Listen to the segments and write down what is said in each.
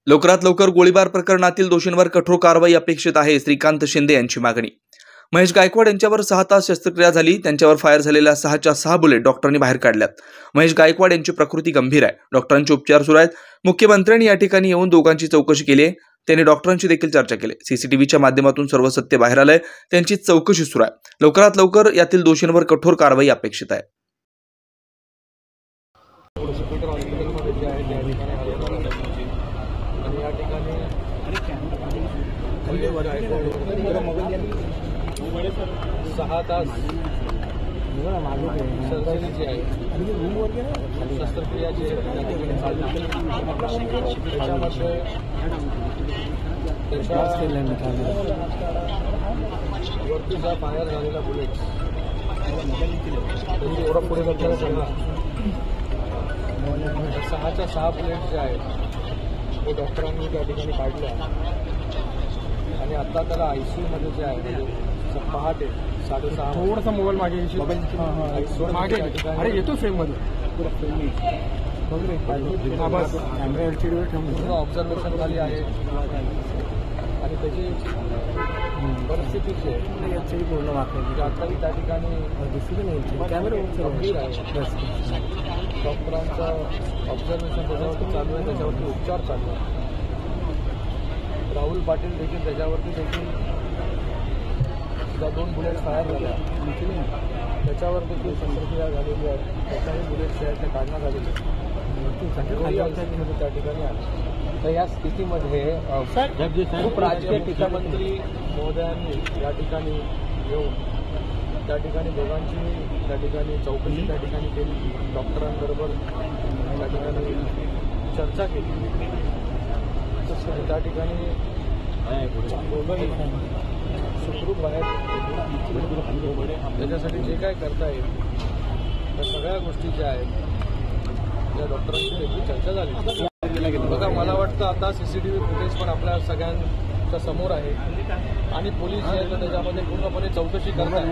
लवकरात लवकर गोळीबार प्रकरणातील दोषींवर कठोर कारवाई अपेक्षित आहे, श्रीकांत शिंदे यांची मागणी। महेश गायकवाड यांच्यावर 6 तास शस्त्रक्रिया झाली। त्यांच्यावर फायर झालेल्या 6च्या 6 बुलेट डॉक्टरांनी बाहेर काढल्यात। महेश गायकवाड यांची प्रकृती गंभीर आहे, डॉक्टरांचे उपचार सुरू आहेत। मुख्यमंत्र्यांनी या ठिकाणी येऊन दोघांची चौकशी केली आहे। त्यांनी डॉक्टरांची देखील चर्चा केली। सीसीटीव्हीच्या माध्यमातून सर्व सत्य बाहेर आलंय, त्यांची चौकशी सुरू आहे। लवकरात लवकर यातील दोषींवर कठोर कारवाई अपेक्षित आहे। सहा तास सर्जरीची आहे, शस्त्रक्रिया जी त्याच्यामध्ये वरतीचा फायर झालेला बुलेट एवढा पुढे जाताना सांगा। 6च्या 6 बुलेट जे आहेत ते डॉक्टरांनी त्या ठिकाणी काढल्या आणि आता त्याला ICU जे आहे म्हणजे पहाटे 6:30 थोडासा मोबाईल मागे अरे येतो फ्रेम मध्ये कॅमेरा LCD ठेवून ऑब्झर्वेशन खाली आहे आणि त्याची परिस्थितीची पूर्ण वाटतं आताही त्या ठिकाणी गंभीर आहे। डॉक्टरांचं ऑब्झर्वेशन त्याच्यावरती चालू आहे, त्याच्यावरती उपचार चालू आहे। राहुल पाटील देखील त्याच्यावरती देखील ज्या 2 बुलेट फायर झाल्या त्याच्यावर देखील शस्त्रक्रिया झालेली आहे। त्याच्याही बुलेट आहेत त्या काढण्यात आलेले त्या ठिकाणी आहे। तर या स्थितीमध्ये खूप राजकीय टीकामंत्री महोदयांनी या ठिकाणी येऊन त्या ठिकाणी दोघांची त्या ठिकाणी चौकशी त्या ठिकाणी केली, डॉक्टरांबरोबर त्या ठिकाणी चर्चा केली। त्या ठिकाणी दोघंही सुखरूप आहेत। त्याच्यासाठी जे काय करता येईल त्या सगळ्या गोष्टी ज्या आहेत त्या डॉक्टरांची देखील चर्चा झाली। बघा, मला वाटतं आता CCTV फुटेज पण आपल्या सगळ्यांच्या समोर आहे आणि पोलीस जे आहेत त्याच्यामध्ये पूर्णपणे चौकशी करतात।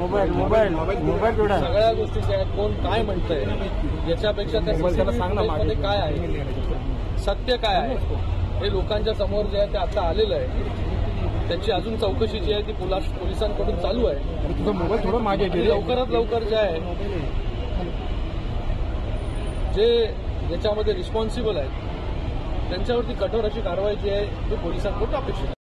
सगळ्या गोष्टी ज्या आहेत, कोण काय म्हणतंय याच्यापेक्षा त्या CCTV काय आहे, सत्य काय आहे हे लोकांच्या समोर जे आहे ते आता आलेलं आहे। त्याची अजून चौकशी जी आहे ती पोलिसांकडून चालू आहे। तुझा मोबाईल थोडं मागे लवकरात लवकर जे आहे जे याच्यामध्ये रिस्पॉन्सिबल आहेत त्यांच्यावरती कठोर अशी कारवाई जी आहे ती पोलिसांकडून अपेक्षित आहे।